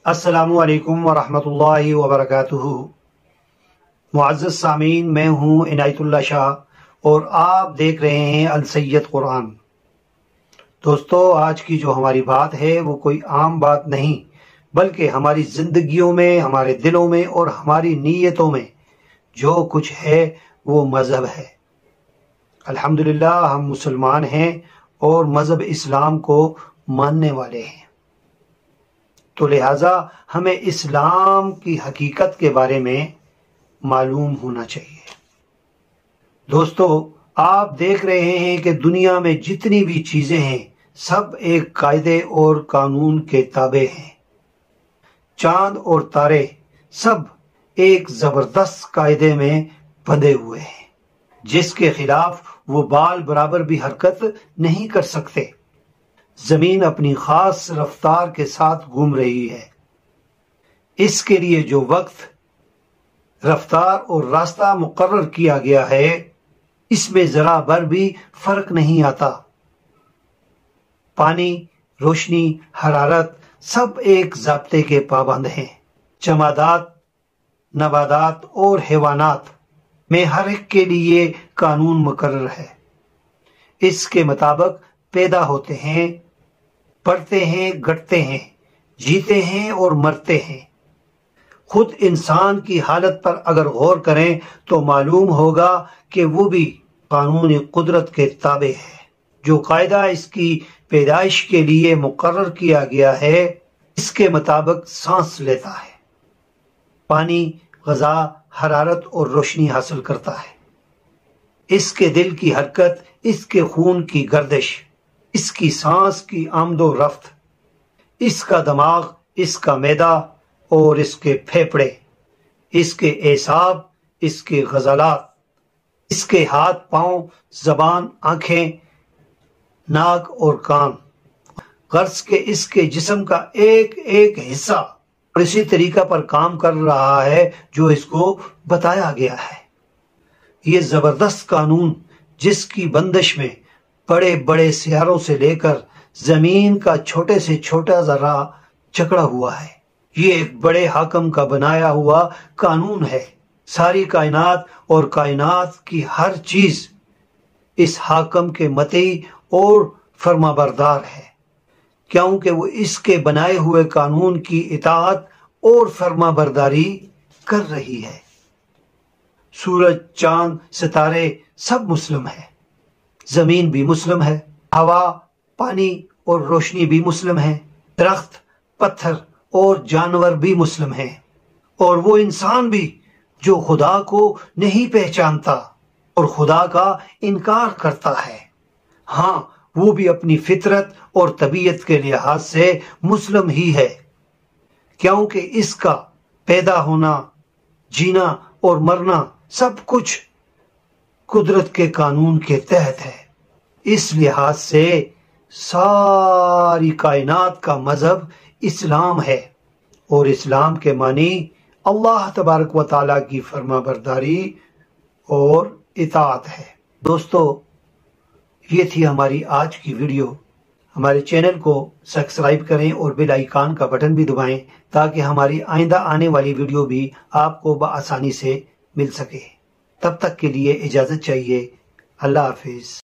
السلام علیکم ورحمۃ اللہ وبرکاتہ۔ معزز سامعین، میں ہوں عنایت اللہ شاہ اور آپ دیکھ رہے ہیں السید قرآن۔ دوستو، آج کی جو ہماری بات ہے وہ کوئی عام بات نہیں، بلکہ ہماری زندگیوں میں، ہمارے دلوں میں اور ہماری نیتوں میں جو کچھ ہے وہ مذہب ہے۔ الحمدللہ ہم مسلمان ہیں اور مذہب اسلام کو ماننے والے ہیں، تو لہٰذا ہمیں اسلام کی حقیقت کے بارے میں معلوم ہونا چاہیے۔ دوستو، آپ دیکھ رہے ہیں کہ دنیا میں جتنی بھی چیزیں ہیں سب ایک قاعدے اور قانون کے تابع ہیں۔ چاند اور تارے سب ایک زبردست قاعدے میں بندھے ہوئے ہیں، جس کے خلاف وہ بال برابر بھی حرکت نہیں کر سکتے۔ زمین اپنی خاص رفتار کے ساتھ گھوم رہی ہے۔ اس کے لیے جو وقت، رفتار اور راستہ مقرر کیا گیا ہے، اس میں ذرا بھر بھی فرق نہیں آتا۔ پانی، روشنی، حرارت سب ایک ضابطے کے پابند ہیں۔ جمادات، نباتات اور حیوانات میں ہر ایک کے لیے قانون مقرر ہے۔ اس کے مطابق پیدا ہوتے ہیں، بڑھتے ہیں، گھٹتے ہیں، جیتے ہیں اور مرتے ہیں۔ خود انسان کی حالت پر اگر غور کریں تو معلوم ہوگا کہ وہ بھی قانون قدرت کے تابع ہے۔ جو قاعدہ اس کی پیدائش کے لیے مقرر کیا گیا ہے، اس کے مطابق سانس لیتا ہے، پانی، غذا، حرارت اور روشنی حاصل کرتا ہے۔ اس کے دل کی حرکت، اس کے خون کی گردش، اس کی سانس کی آمد و رفت، اس کا دماغ، اس کا معدہ اور اس کے پھیپھڑے، اس کے اعصاب، اس کے عضلات، اس کے ہاتھ، پاؤں، زبان، آنکھیں، ناک اور کان، غرض کہ اس کے جسم کا ایک ایک حصہ اور اسی طریقہ پر کام کر رہا ہے جو اس کو بتایا گیا ہے۔ یہ زبردست قانون، جس کی بندش میں بڑے بڑے سیاروں سے لے کر زمین کا چھوٹے سے چھوٹا ذرہ جکڑا ہوا ہے، یہ ایک بڑے حاکم کا بنایا ہوا قانون ہے۔ ساری کائنات اور کائنات کی ہر چیز اس حاکم کے مطیع اور فرما بردار ہے، کیونکہ وہ اس کے بنائے ہوئے قانون کی اطاعت اور فرما برداری کر رہی ہے۔ سورج، چاند، ستارے سب مسلم ہیں، زمین بھی مسلم ہے، ہوا، پانی اور روشنی بھی مسلم ہے، درخت، پتھر اور جانور بھی مسلم ہیں، اور وہ انسان بھی جو خدا کو نہیں پہچانتا اور خدا کا انکار کرتا ہے، ہاں وہ بھی اپنی فطرت اور طبیعت کے لحاظ سے مسلم ہی ہے، کیونکہ اس کا پیدا ہونا، جینا اور مرنا سب کچھ قدرت کے قانون کے تحت ہے۔ اس لحاظ سے ساری کائنات کا مذہب اسلام ہے، اور اسلام کے معنی اللہ تبارک و تعالیٰ کی فرما برداری اور اطاعت ہے۔ دوستو، یہ تھی ہماری آج کی ویڈیو۔ ہمارے چینل کو سبسکرائب کریں اور بیل آئیکن کا بٹن بھی دبائیں تاکہ ہماری آئندہ آنے والی ویڈیو بھی آپ کو بآسانی سے مل سکے۔ تب تک کے لیے اجازت چاہیے۔ اللہ حافظ۔